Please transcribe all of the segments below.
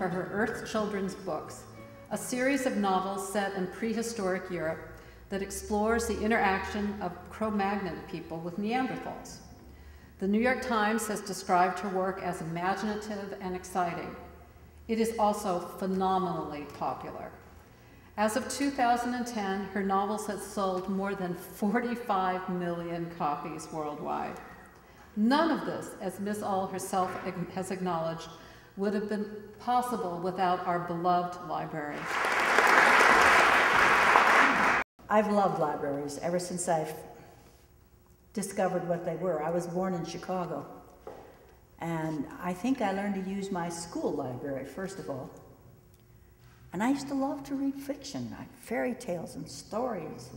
for her Earth Children's Books, a series of novels set in prehistoric Europe that explores the interaction of Cro-Magnon people with Neanderthals. The New York Times has described her work as imaginative and exciting. It is also phenomenally popular. As of 2010, her novels have sold more than 45 million copies worldwide. None of this, as Miss Auel herself has acknowledged, would have been possible without our beloved library. I've loved libraries ever since I've discovered what they were. I was born in Chicago, and I think I learned to use my school library, first of all. And I used to love to read fiction, like fairy tales and stories.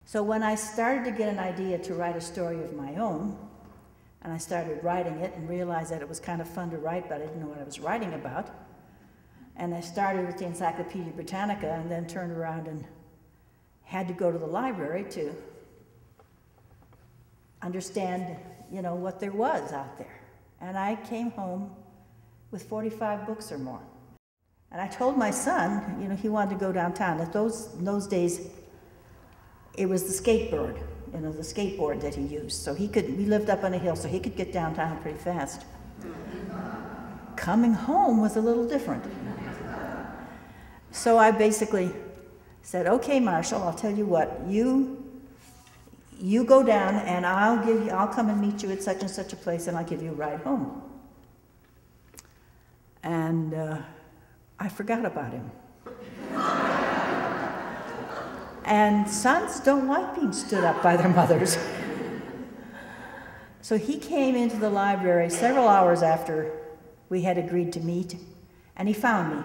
So when I started to get an idea to write a story of my own, and I started writing it and realized that it was kind of fun to write, but I didn't know what I was writing about. And I started with the Encyclopedia Britannica and then turned around and had to go to the library to understand, you know, what there was out there. And I came home with 45 books or more. And I told my son, you know, he wanted to go downtown. In those days, it was the skateboard, you know, the skateboard that he used. So we lived up on a hill, so he could get downtown pretty fast. Coming home was a little different. So I basically said, okay, Marshall, I'll tell you what, you go down and I'll come and meet you at such and such a place and I'll give you a ride home. And I forgot about him. And sons don't like being stood up by their mothers. So he came into the library several hours after we had agreed to meet, and he found me.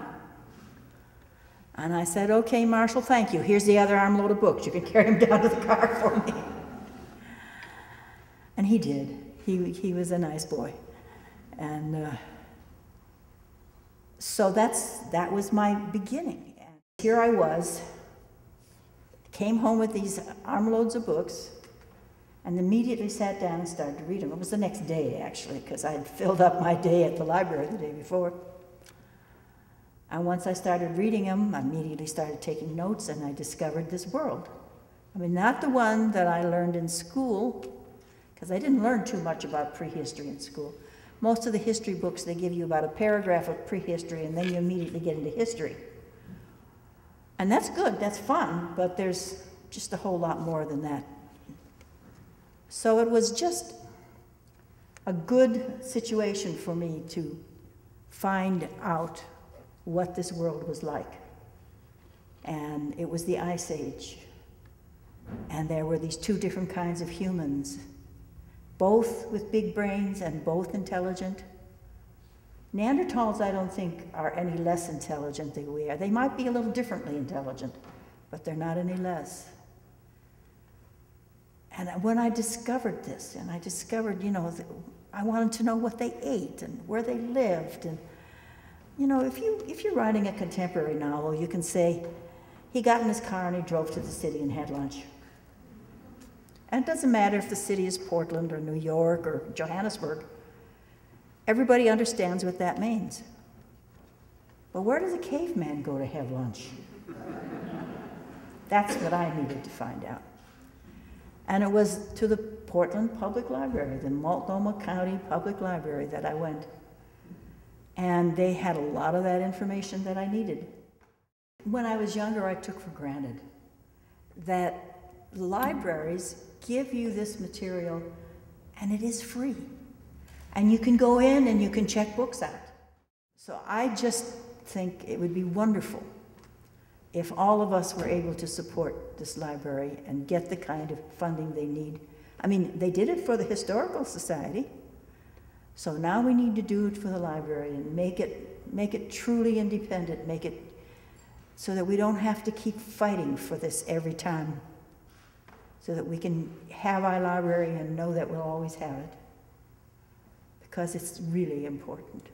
And I said, okay, Marshall, thank you. Here's the other armload of books. You can carry them down to the car for me. And he did. He was a nice boy. And so that was my beginning. And here I was, came home with these armloads of books, and immediately sat down and started to read them. It was the next day, actually, because I had filled up my day at the library the day before. And once I started reading them, I immediately started taking notes, and I discovered this world. I mean, not the one that I learned in school, because I didn't learn too much about prehistory in school. Most of the history books, they give you about a paragraph of prehistory, and then you immediately get into history. And that's good, that's fun, but there's just a whole lot more than that. So it was just a good situation for me to find out what this world was like. And it was the Ice Age. And there were these two different kinds of humans, both with big brains and both intelligent. Neanderthals, I don't think, are any less intelligent than we are. They might be a little differently intelligent, but they're not any less. And when I discovered this, and I discovered, you know, I wanted to know what they ate and where they lived. And, you know, if you're writing a contemporary novel, you can say, he got in his car and he drove to the city and had lunch. And it doesn't matter if the city is Portland or New York or Johannesburg. Everybody understands what that means. But where does a caveman go to have lunch? That's what I needed to find out. And it was to the Portland Public Library, the Multnomah County Public Library, that I went. And they had a lot of that information that I needed. When I was younger, I took for granted that libraries give you this material and it is free. And you can go in and you can check books out. So I just think it would be wonderful if all of us were able to support this library and get the kind of funding they need. I mean, they did it for the Historical Society, so now we need to do it for the library and make it truly independent, make it so that we don't have to keep fighting for this every time, so that we can have our library and know that we'll always have it, because it's really important.